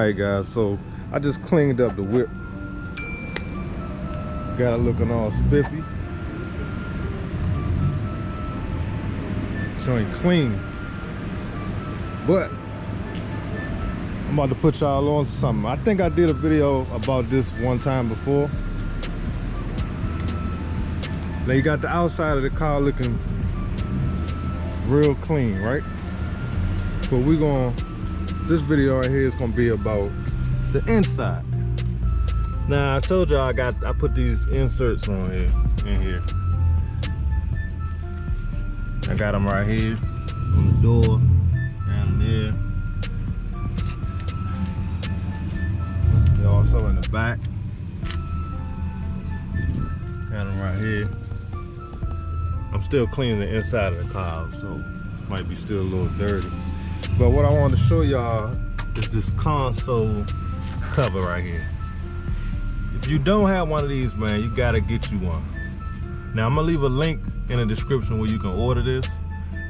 Alright guys, so I just cleaned up the whip. Got it looking all spiffy. Showing clean. But I'm about to put y'all on something. I think I did a video about this one time before. Now you got the outside of the car looking real clean, right? But this video right here is gonna be about the inside. Now I told y'all I put these inserts on here, in here. I got them right here on the door, down there. They're also in the back. Got them right here. I'm still cleaning the inside of the car, so it might be still a little dirty. But what I want to show y'all is this console cover right here. If you don't have one of these, man, you gotta get you one. Now I'm gonna leave a link in the description where you can order this,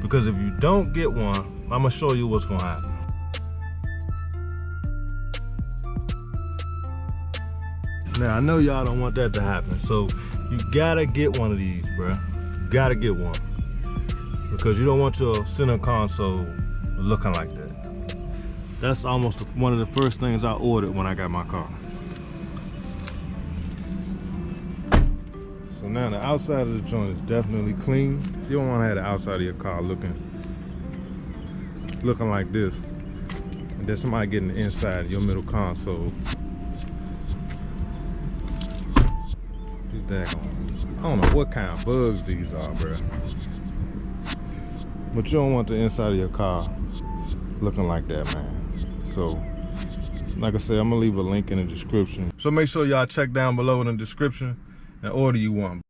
because if you don't get one, I'm gonna show you what's gonna happen. Now I know y'all don't want that to happen, so you gotta get one of these, bruh. You gotta get one, because you don't want your center console looking like that. That's almost one of the first things I ordered when I got my car. So now the outside of the joint is definitely clean. You don't want to have the outside of your car looking like this, and then somebody getting the inside of your middle console. I don't know what kind of bugs these are, bro. But you don't want the inside of your car looking like that, man. So, like I said, I'm gonna leave a link in the description. So make sure y'all check down below in the description and order you one.